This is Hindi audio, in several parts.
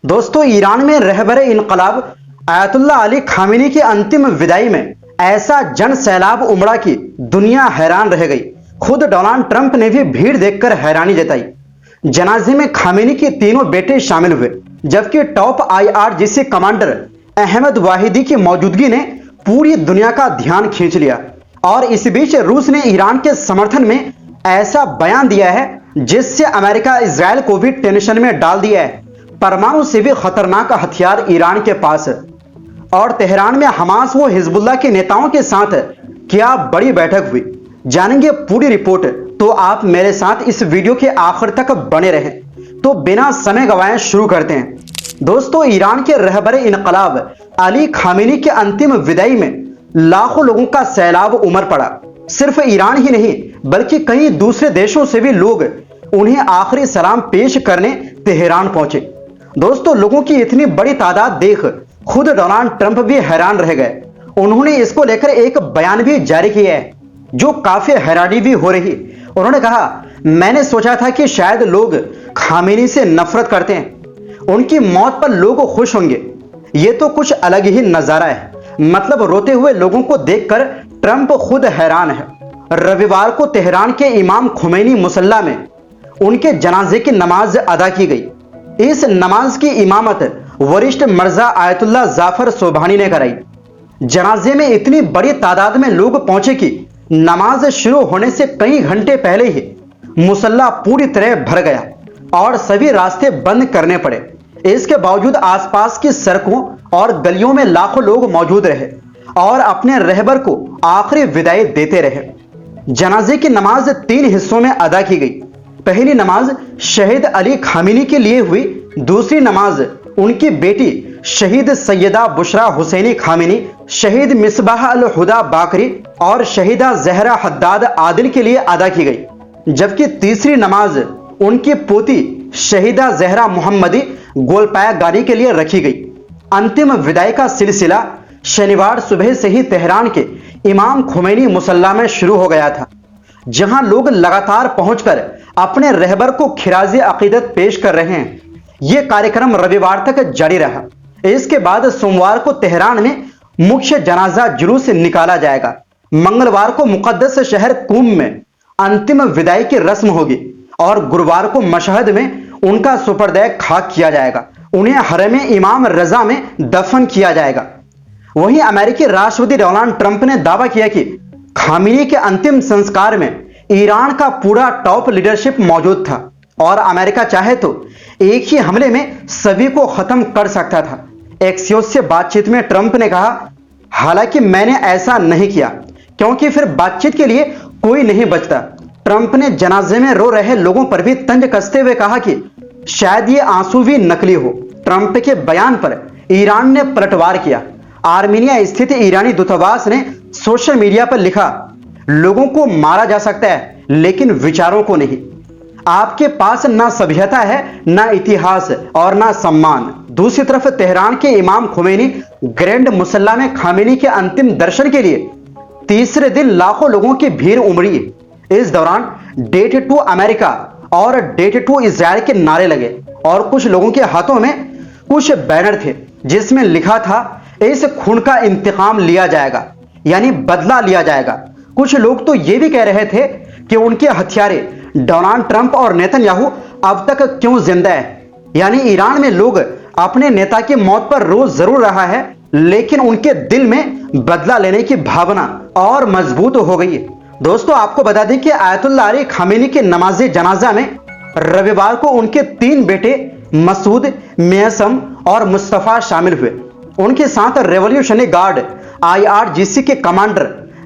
दोस्तों, ईरान में रहबरे इनकलाब आयतुल्लाह अली खामेनी की अंतिम विदाई में ऐसा जन सैलाब उमड़ा कि दुनिया हैरान रह गई। खुद डोनाल्ड ट्रंप ने भी भीड़ देखकर हैरानी जताई। जनाजे में खामेनी के तीनों बेटे शामिल हुए, जबकि top IRGC commander Ahmad Vahidi की मौजूदगी ने पूरी दुनिया का ध्यान खींच लिया। और इस बीच रूस ने ईरान के समर्थन में ऐसा बयान दिया है जिससे अमेरिका इजराइल को भी टेंशन में डाल दिया है। परमाणु से भी खतरनाक हथियार ईरान के पास। और तेहरान में हमास व हिजबुल्लाह के नेताओं के साथ क्या बड़ी बैठक हुई, जानेंगे पूरी रिपोर्ट। तो आप मेरे साथ इस वीडियो के आखिर तक बने रहें। तो बिना समय गवाए शुरू करते हैं। दोस्तों, ईरान के रहबरे इनकलाब अली खामेनी के अंतिम विदाई में लाखों लोगों का सैलाब उमड़ पड़ा। सिर्फ ईरान ही नहीं बल्कि कई दूसरे देशों से भी लोग उन्हें आखिरी सलाम पेश करने तेहरान पहुंचे। दोस्तों, लोगों की इतनी बड़ी तादाद देख खुद डोनाल्ड ट्रंप भी हैरान रह गए। उन्होंने इसको लेकर एक बयान भी जारी किया है जो काफी हैरानी भी हो रही। उन्होंने कहा, मैंने सोचा था कि शायद लोग खामेनी से नफरत करते हैं, उनकी मौत पर लोग खुश होंगे। ये तो कुछ अलग ही नजारा है। मतलब रोते हुए लोगों को देखकर ट्रंप खुद हैरान है। रविवार को तेहरान के इमाम खुमैनी मुसल्ला में उनके जनाजे की नमाज अदा की गई। इस नमाज की इमामत वरिष्ठ मर्जा आयतुल्लाह जाफर सोबहानी ने कराई। जनाजे में इतनी बड़ी तादाद में लोग पहुंचे कि नमाज शुरू होने से कई घंटे पहले ही मुसल्ला पूरी तरह भर गया और सभी रास्ते बंद करने पड़े। इसके बावजूद आसपास की सड़कों और गलियों में लाखों लोग मौजूद रहे और अपने रहबर को आखिरी विदाई देते रहे। जनाजे की नमाज 3 हिस्सों में अदा की गई। पहली नमाज शहीद अली खामेनी के लिए हुई, दूसरी नमाज उनकी बेटी शहीद सैयदा बुशरा हुसैनी खामेनी, शहीद मिसबाह अल हुदा बाकरी और शहीदा जहरा हद्दाद आदिल के लिए अदा की गई, जबकि तीसरी नमाज उनकी पोती शहीदा जहरा मोहम्मदी गोलपाया गानी के लिए रखी गई। अंतिम विदाई का सिलसिला शनिवार सुबह से ही तेहरान के इमाम खुमैनी मुसल्ला में शुरू हो गया था, जहां लोग लगातार पहुंचकर अपने रहबर को खिराज अकीदत पेश कर रहे हैं। यह कार्यक्रम रविवार तक जारी रहा। इसके बाद सोमवार को तेहरान में मुख्य जनाजा जुलूस निकाला जाएगा। मंगलवार को मुकद्दस शहर कुम में अंतिम विदाई की रस्म होगी और गुरुवार को मशहद में उनका सुपर्दे खाक किया जाएगा। उन्हें हरम इमाम रजा में दफन किया जाएगा। वहीं अमेरिकी राष्ट्रपति डोनाल्ड ट्रंप ने दावा किया कि खामेनी के अंतिम संस्कार में ईरान का पूरा टॉप लीडरशिप मौजूद था और अमेरिका चाहे तो एक ही हमले में सभी को खत्म कर सकता था। एक्सियोस से बातचीत में ट्रंप ने कहा, हालांकि मैंने ऐसा नहीं किया क्योंकि फिर बातचीत के लिए कोई नहीं बचता। ट्रंप ने जनाजे में रो रहे लोगों पर भी तंज कसते हुए कहा कि शायद ये आंसू भी नकली हो। ट्रंप के बयान पर ईरान ने पलटवार किया। आर्मीनिया स्थित ईरानी दूतावास ने सोशल मीडिया पर लिखा, लोगों को मारा जा सकता है लेकिन विचारों को नहीं। आपके पास ना सभ्यता है, ना इतिहास और ना सम्मान। दूसरी तरफ तेहरान के इमाम खुमैनी ग्रैंड मुसल्ला में खामेनी के अंतिम दर्शन के लिए तीसरे दिन लाखों लोगों की भीड़ उमड़ी। इस दौरान डेट टू अमेरिका और डेट टू इजराइल के नारे लगे और कुछ लोगों के हाथों में कुछ बैनर थे जिसमें लिखा था, इस खून का इंतकाम लिया जाएगा, यानी बदला लिया जाएगा। कुछ लोग तो ये भी कह रहे थे कि उनके हत्यारे डोनाल्ड ट्रंप और नेतन्याहू अब तक क्यों जिंदा है। यानी ईरान में लोग अपने नेता की मौत पर रोज जरूर रहा है, लेकिन उनके दिल में बदला लेने की भावना और मजबूत हो गई है। दोस्तों, आपको बता दें कि आयतुल्लाह अली खामेनी के नमाज जनाजा में रविवार को उनके 3 बेटे मसूद, मेहसम और मुस्तफा शामिल हुए। उनके साथ रेवोल्यूशनरी गार्ड आईआरजीसी के कमांडर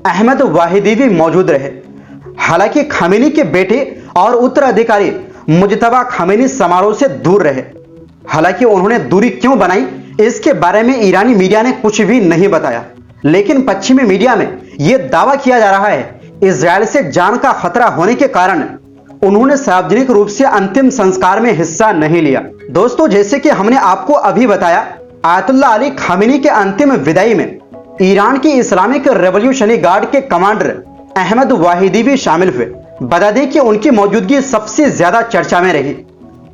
अहमद वाहिदी भी मौजूद रहे। हालांकि खामेनी के बेटे और उत्तराधिकारी मुजतबा खामेनी समारोह से दूर रहे। हालांकि उन्होंने दूरी क्यों बनाई, इसके बारे में ईरानी मीडिया ने कुछ भी नहीं बताया, लेकिन पश्चिमी मीडिया में यह दावा किया जा रहा है इजराइल से जान का खतरा होने के कारण उन्होंने सार्वजनिक रूप से अंतिम संस्कार में हिस्सा नहीं लिया। दोस्तों, जैसे कि हमने आपको अभी बताया, आयतुल्लाह अली खामेनी के अंतिम विदाई में ईरान की इस्लामिक रेवोल्यूशनरी गार्ड के कमांडर अहमद वाहिदी भी शामिल हुए। बता दें कि उनकी मौजूदगी सबसे ज्यादा चर्चा में रही।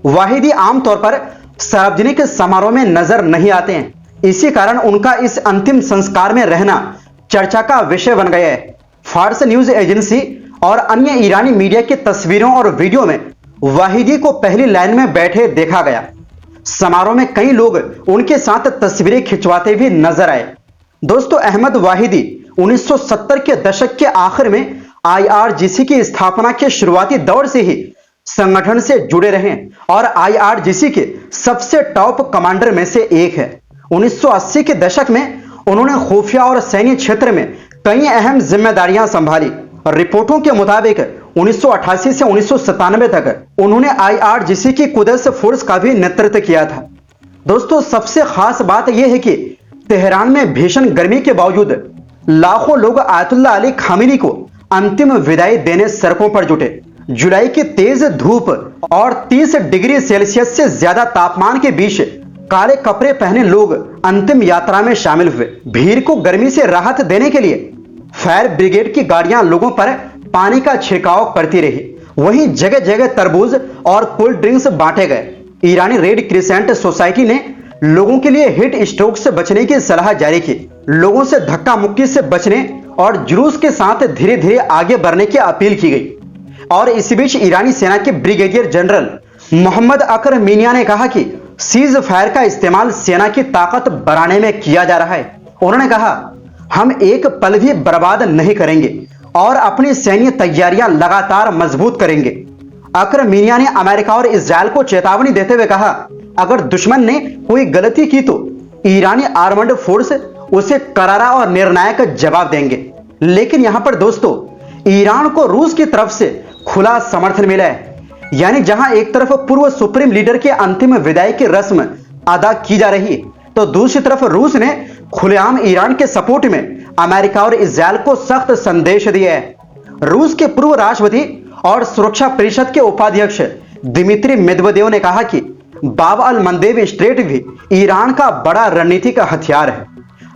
वाहिदी आमतौर पर सार्वजनिक समारोह में नजर नहीं आते हैं। इसी कारण उनका इस अंतिम संस्कार में रहना चर्चा का विषय बन गया है। फार्स न्यूज एजेंसी और अन्य ईरानी मीडिया की तस्वीरों और वीडियो में वाहिदी को पहली लाइन में बैठे देखा गया। समारोह में कई लोग उनके साथ तस्वीरें खिंचवाते भी नजर आए। दोस्तों, अहमद वाहिदी 1970 के दशक के आखिर में IRGC की स्थापना के शुरुआती दौर से ही संगठन से जुड़े रहे और IRGC के सबसे टॉप कमांडर में से एक है। 1980 के दशक में उन्होंने खुफिया और सैन्य क्षेत्र में कई अहम जिम्मेदारियां संभाली और रिपोर्टों के मुताबिक 1988 से 1997 तक उन्होंने IRGC की कुदस फोर्स का भी नेतृत्व किया था। दोस्तों, सबसे खास बात यह है कि तेहरान में भीषण गर्मी के बावजूद लाखों लोग आयतुल्लाह अली खामिनी को अंतिम विदाई देने सड़कों पर जुटे। जुलाई की तेज धूप और 30 डिग्री सेल्सियस से ज्यादा तापमान के बीच काले कपड़े पहने लोग अंतिम यात्रा में शामिल हुए। भीड़ को गर्मी से राहत देने के लिए फायर ब्रिगेड की गाड़ियां लोगों पर पानी का छिड़काव करती रही। वहीं जगह जगह तरबूज और कोल्ड ड्रिंक्स बांटे गए। ईरानी रेड क्रिसेंट सोसाइटी ने लोगों के लिए हीट स्ट्रोक से बचने की सलाह जारी की। लोगों से धक्का मुक्की से बचने और जुलूस के साथ धीरे धीरे आगे बढ़ने की अपील की गई। और इसी बीच ईरानी सेना के ब्रिगेडियर जनरल मोहम्मद अकर मीनिया ने कहा कि सीज फायर का इस्तेमाल सेना की ताकत बढ़ाने में किया जा रहा है। उन्होंने कहा, हम एक पल भी बर्बाद नहीं करेंगे और अपनी सैन्य तैयारियां लगातार मजबूत करेंगे। अकर मीनिया ने अमेरिका और इजरायल को चेतावनी देते हुए कहा, अगर दुश्मन ने कोई गलती की तो ईरानी आर्मड फोर्स उसे करारा और निर्णायक जवाब देंगे। लेकिन यहां पर दोस्तों, ईरान को रूस की तरफ से खुला समर्थन मिला है। यानी जहां एक तरफ पूर्व सुप्रीम लीडर के अंतिम विदाई की रस्म अदा की जा रही है, तो दूसरी तरफ रूस ने खुलेआम ईरान के सपोर्ट में अमेरिका और इजरायल को सख्त संदेश दिया है। रूस के पूर्व राष्ट्रपति और सुरक्षा परिषद के उपाध्यक्ष दिमित्री मेदवेदेव ने कहा कि बाब अल मंदेब स्ट्रेट भी ईरान का बड़ा रणनीतिक हथियार है।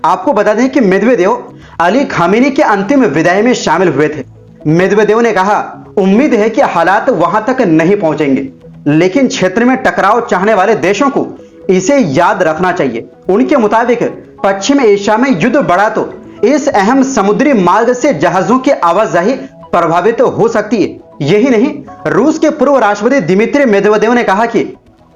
आपको बता दें कि मेदवेदेव अली खामिनी के अंतिम विदाई में शामिल हुए थे। मेदवेदेव ने कहा, उम्मीद है कि हालात वहां तक नहीं पहुंचेंगे, लेकिन क्षेत्र में टकराव चाहने वाले देशों को इसे याद रखना चाहिए। उनके मुताबिक पश्चिम एशिया में युद्ध बढ़ा तो इस अहम समुद्री मार्ग से जहाजों की आवाजाही प्रभावित हो सकती है। यही नहीं, रूस के पूर्व राष्ट्रपति दिमित्री मेदवेदेव ने कहा कि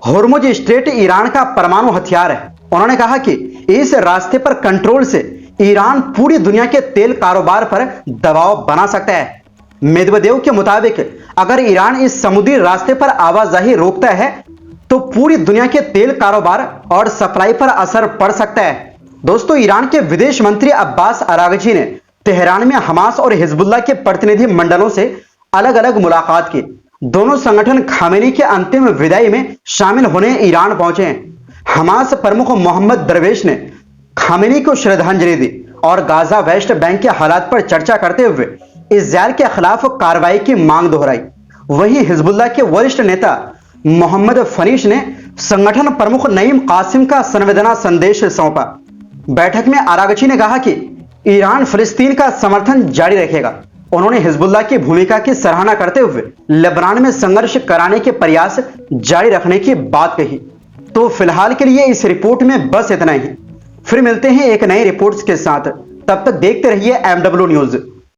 होर्मुज स्ट्रेट ईरान का परमाणु हथियार है। उन्होंने कहा कि इस रास्ते पर कंट्रोल से ईरान पूरी दुनिया के तेल कारोबार पर दबाव बना सकता है। मेदवेदेव के मुताबिक अगर ईरान इस समुद्री रास्ते पर आवाजाही रोकता है तो पूरी दुनिया के तेल कारोबार और सप्लाई पर असर पड़ सकता है। दोस्तों, ईरान के विदेश मंत्री अब्बास अरागची ने तेहरान में हमास और हिजबुल्लाह के प्रतिनिधि मंडलों से अलग अलग मुलाकात की। दोनों संगठन खामेनी के अंतिम विदाई में शामिल होने ईरान पहुंचे हैं। हमास प्रमुख मोहम्मद दरवेश ने खामेनी को श्रद्धांजलि दी और गाजा वेस्ट बैंक के हालात पर चर्चा करते हुए इजरायल के खिलाफ कार्रवाई की मांग दोहराई। वहीं हिजबुल्लाह के वरिष्ठ नेता मोहम्मद फनीश ने संगठन प्रमुख नईम कासिम का संवेदना संदेश सौंपा। बैठक में अरागची ने कहा कि ईरान फिलिस्तीन का समर्थन जारी रखेगा। उन्होंने हिजबुल्लाह की भूमिका की सराहना करते हुए लेबनान में संघर्ष कराने के प्रयास जारी रखने की बात कही। तो फिलहाल के लिए इस रिपोर्ट में बस इतना ही। फिर मिलते हैं एक नई रिपोर्ट्स के साथ। तब तक देखते रहिए MW न्यूज।